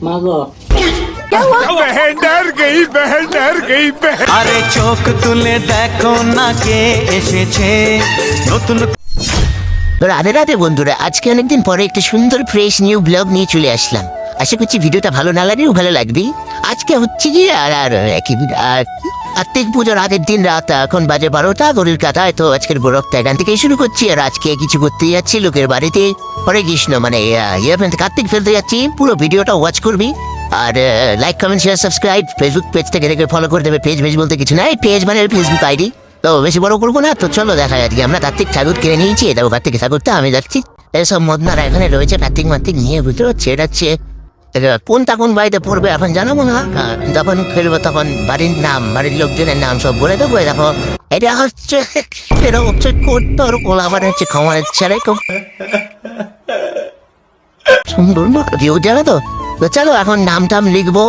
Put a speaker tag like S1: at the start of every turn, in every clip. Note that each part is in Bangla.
S1: मांगो।
S2: बहन डर गई बहन।
S3: আরে চোখ তুলে দেখো না কে এসেছে নতুন।
S4: রাধে রাধে বন্ধুরা, আজকে অনেকদিন পরে একটা সুন্দর ফ্রেশ নিউ ব্লগ নিয়ে চলে আসলাম। আশা করছি ভিডিওটা ভালো না লাগলেও ভালো লাগবে। আজকে হচ্ছে কি কার্তিক পুজোর আগের দিন রাত, এখন বাজে 12টা, গরুর কাটায়। তো আজকের ব্লগটা এখান থেকে শুরু করছি। আর আজকে কিছু করতে যাচ্ছি লোকের বাড়িতে, হরে কৃষ্ণ মানে কার্তিক ফেলতে যাচ্ছি। পুরো ভিডিওটা ওয়াচ করবি আর like comment share subscribe. Facebook page থেকে দেখে ফলো করে দেবে। পেজ বলতে কিছু নাই, পেজ মানে ফেসবুক আইডি। তো বেশি বড় করবো না, তো চলো দেখা যাচ্ছে। আমরা কার্তিক ঠাকুর কিনে নিয়েছি, এটাও কার্তিক ঠাকুরটা আমি যাচ্ছি। এসব মদনারা এখানে রয়েছে কার্তিক মার্তিক নিয়ে, বুঝতে পারছি। এটা হচ্ছে কোনটা কোন বাড়িতে পড়বে এখন জানাবো না, যখন ফেলবো তখন বাড়ির নাম বাড়ির লোকজনের নাম সব বলে দেবো। দেখো এটা হচ্ছে কোট্টর ওলা, মানে হচ্ছে খামারের ছেলে, খুব সুন্দর ভিউ জানো তো। তো চলো এখন নাম টাম লিখবো।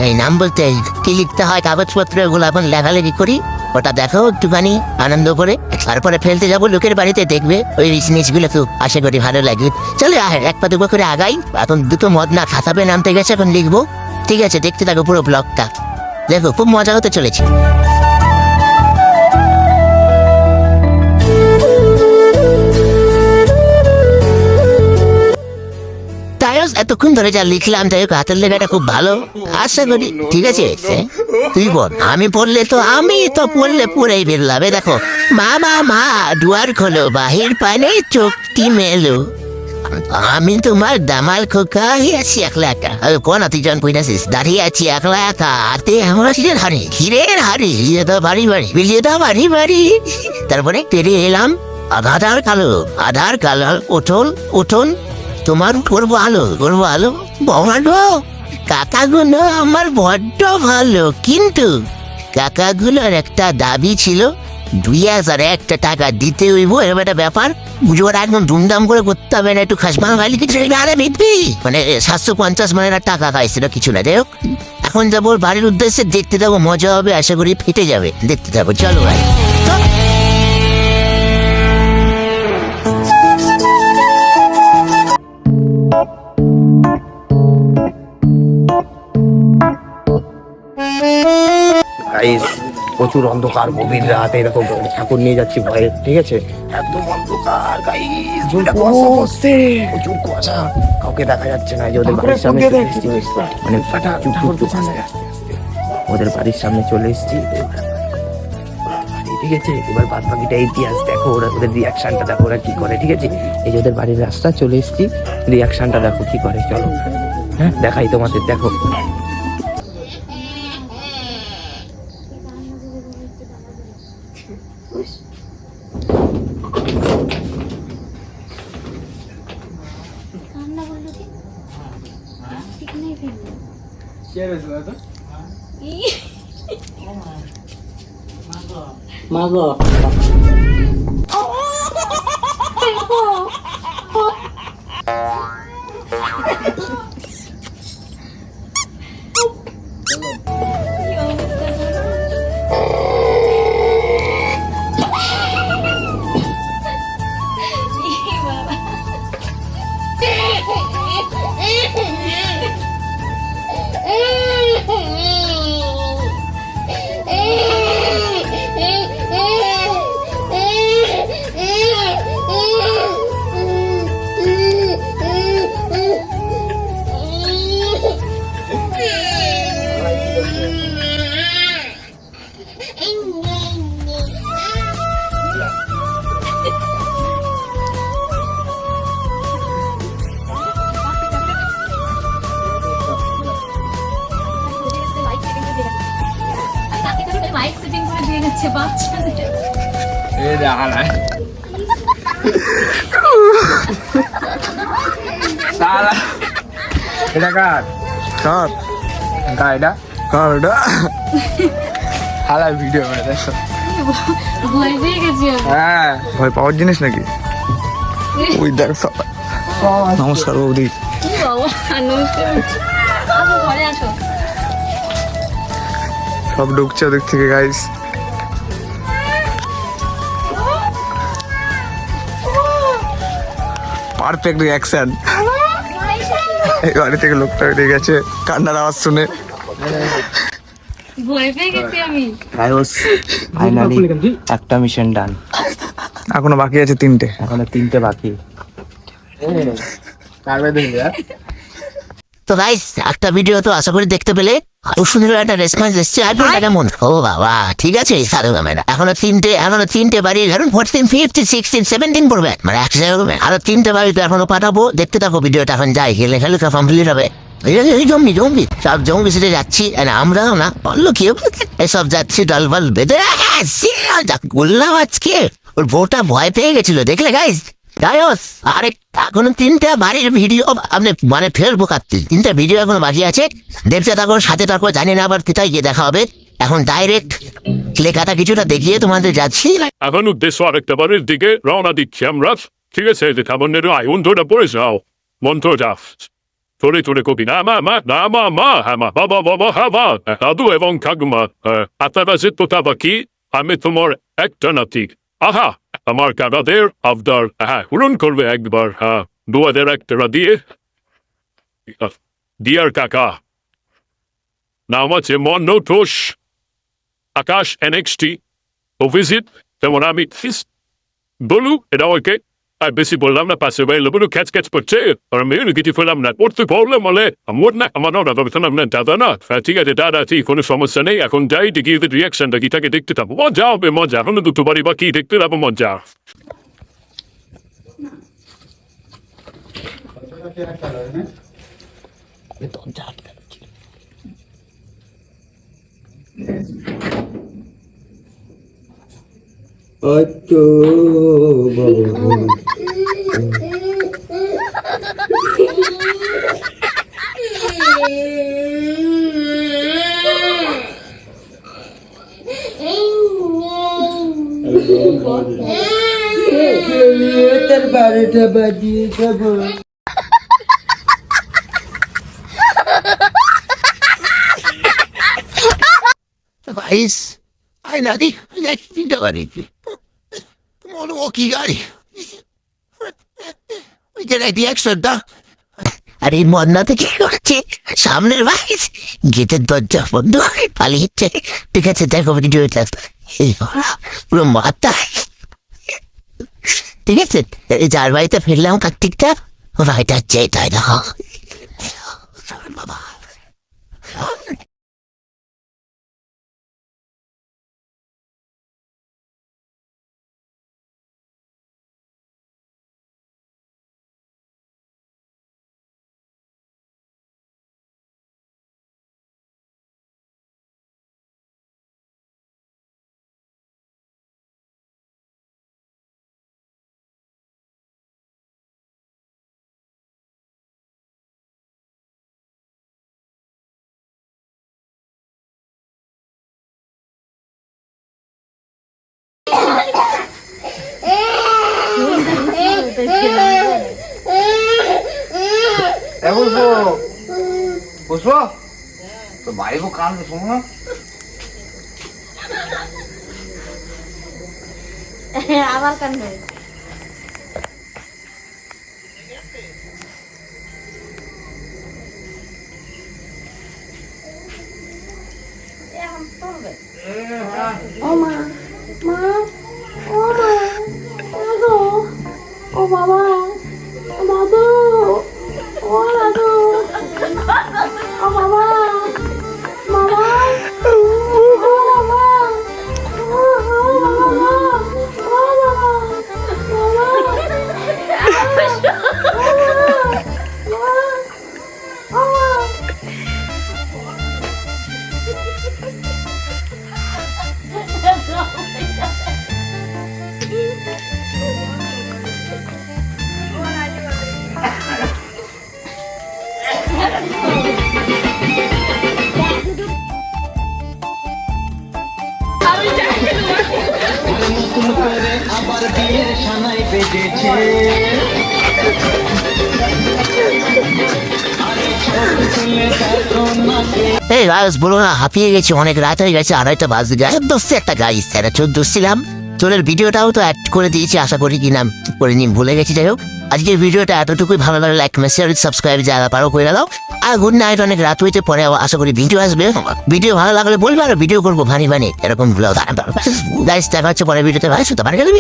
S4: এই নাম বলতে কি লিখতে হয় কাগজপত্র এগুলো এখন লেখালেখি করি, ওটা দেখো একটুখানি আনন্দ করে। তারপরে ফেলতে যাবো লোকের বাড়িতে, দেখবে ওই জিনিসগুলো খুব আশা করি ভালো লাগবে। চলো এক পা দুপা করে আগাই। এখন দুটো মদনা খাতাবে নামতে গেছে, এখন লিখবো। ঠিক আছে, দেখতে থাকো পুরো ব্লগটা, দেখো খুব মজা হতে চলেছে। এতক্ষণ ধরে যা লিখলাম, তাই হাতের লেখাটা খুব ভালো, আশা করি ঠিক আছে। তুই বল, আমি পড়লে তো পড়লে পড়েই বেরলাম। দেখো মা দুয়ার খোলো, বাহির পানে চোখটি মেলো, আমি তোমার দামাল খোকা আছি একলা একা। কোন তুইজন পইনাছিস, দাঁড়িয়ে আছি একলা একা, হাতে আমার হাড়ি হিরের হাড়ি, বাড়ি বাড়ি বিলিয়ে দাও বাড়ি বাড়ি। তারপরে পেরিয়ে এলাম আধার কালো উঠোন তোমার করবো আলো বড় কাকাগুলো আমার বড্ড ভালো, কিন্তু কাকাগুলোর একটা দাবি ছিল 2001 টাকা দিতে হইব। এরকম একটা ব্যাপার, পুজোর একদম ধুমধাম করে করতে হবে না, একটু খাস বাঙালি কিছু আরে মিটবি মানে 750 মানে টাকা খাইছিল কিছু না। যাই হোক, এখন যাবো বাড়ির উদ্দেশ্যে, দেখতে যাবো, মজা হবে, আশা করি ফেটে যাবে, দেখতে যাবো। চলো ভাই।
S5: প্রচুর অন্ধকার, গভীর রাতে এরকম ঠাকুর নিয়ে যাচ্ছি ভয়ে, ঠিক আছে। একদম অন্ধকার গাইস, প্রচুর কুয়াশা, কাউকে দেখা যাচ্ছে না। যে ওদের বাড়ির সামনে মানে ওদের বাড়ির সামনে চলে এসেছি, ঠিক আছে। এবার বাদ বাকিটা ইতিহাস দেখো, ওদের রিয়াকশনটা দেখো, ওরা কি করে, ঠিক আছে। এই যে ওদের বাড়ির রাস্তা চলে এসেছি, রিয়াকশনটা দেখো কি করে। চলো হ্যাঁ দেখাই তোমাদের, দেখো।
S1: मांगो।
S6: মাইক সেটিং করে দিয়ে যাচ্ছে বাচ্চাদের।
S2: এই দেখা নাই সালা, এটা কার এটা হালা ভিডিও করে দেখো।
S6: ভয় পেয়ে গেছি আমি।
S2: হ্যাঁ, ভয় পাওয়ার জিনিস নাকি? ওই দেখ সবাই। নমস্কার বৌদি।
S6: বাবা নমস্কার, আসো ঘরে আসো।
S2: সব ঢুকছে ওদিক থেকে গাইস। Perfect reaction. এই বাড়ি থেকে লোকটা বেরিয়ে গেছে কান্নার আওয়াজ শুনে।
S6: ভয় পেয়ে গেছি আমি।
S5: গায়স ফাইনালি একটা মিশন ডান,
S2: এখনো বাকি আছে 3টে।
S5: এখনো 3টে বাকি।
S4: তো গাইস একটা ভিডিও তো আশা করি দেখতে পেলে, খুব সুন্দর একটা রেসপন্স এসছে। আপনার কেমন? ও বাবা ঠিক আছে, সারো ক্যামেরা। এখনো তিনটে বাড়ি, ধরুন 14, 15, 16, 17 পড়বে, মানে 1 আরো 3টে বাড়িতে এখনো পাঠাবো। দেখতে থাকো ভিডিওটা, এখন যাই গেলে খেলে কমপ্লিট হবে। জম্বি সব জম্বি সেটে যাচ্ছি, আর আমরাও না বললো কি এসব যাচ্ছি ডলবল বেঁধে বললাম আজকে। ওর বউটা ভয় পেয়ে গেছিল দেখলে গাইস। গায়স আরে এখনো 3টে বাড়ির ভিডিও আপনি মানে ফেসবুক আপনি 3টে ভিডিও এখনো বাকি আছে, দেখতে থাকো সাথে থাকো। জানি না আবার কোথায় গিয়ে দেখা হবে। এখন ডাইরেক্ট লেখাটা কিছুটা দেখিয়ে তোমাদের যাচ্ছি।
S1: এখন উদ্দেশ্য আরেকটা বাড়ির দিকে রওনা দিচ্ছি আমরা। ঠিক আছে, যে খাবারের আয়ুনটা পড়ে যাও মন্ত্রটা তোরে কবি না মা হ্যাঁ মা বাবা হ্যাঁ মা দাদু এবং ঠাকুমা, আপনারা যে তোতা বাকি, আমি তোমার একটা নাতি। আহা আমার কাকাদের আবদার পূরণ করবে একবার। হ্যাঁ 2001 টাকা দিয়ে ডিয়ার কাকা, নাম আছে মনোটোষ আকাশ NXT ও ভিজিট। যেমন আমি বলু এটা ওকে আর বেশি বললাম না, পাশে বাইরে বলু ক্যাচ করছে, আর আমি কিছু ফেলাম না, পড়তে পারলাম বলে আমার না দাদা না। ঠিক আছে দাদা, ঠিক কোনো সমস্যা নেই। এখন যাই দেখি রিয়াকশনটা কি থাকে, দেখতে থাকবো। মজা হবে মজা, এখনো 2টো বাড়ি বাকি, দেখতে থাকবো মজা।
S4: গাইস আই নাদি 3টে বাড়ি, মনে ও কি গাড়ি ওই যে রিয়াকশনটা। আর এই মন্নাতে কি করছে সামনের ভাই, গেটের দরজা বন্ধ করে পালিয়েছে। ঠিক আছে দেখো ভিডিওটা, পুরো মাথা। ঠিক আছে যার বাড়িতে ফিরলাম কার্তিকটা, ও ভাইটা চেয়ে তাই দেখো বাবা।
S2: বুঝবো তো বাইবো কান শোনো না।
S6: আবার কান্দে।
S7: ও মা মা ও মা দাদু ও বাবা দাদু ও দাদু ও বাবা মামা ও বাবা ও
S3: আবার বিয়ের সানাই বেজেছে।
S4: এই গাইস বলো না, হাঁপিয়ে গেছি, অনেক রাত হয়ে গেছে, 2:30 বাজে। গায়েব দোষে একটা গাইস 14 ছিলাম, তোদের ভিডিওটাও তো অ্যাড করে দিয়েছি, আশা করি কি নাম করে নি ভুলে গেছি। যাই হোক, আজকের ভিডিওটা এতটুকুই, ভালো লাগলে লাইক মেসেজ সাবস্ক্রাইব যারা পারো করে দাও। আর গুড নাইট, অনেক রাত হইতে পরে আশা করি ভিডিও আসবে। ভিডিও ভালো লাগলে বলবে, আর ভিডিও করবো ভানি ভানি এরকম ব্লগ। গাইস দেখা হচ্ছে পরে ভিডিওতে, ভাই সুতা পারে গেলে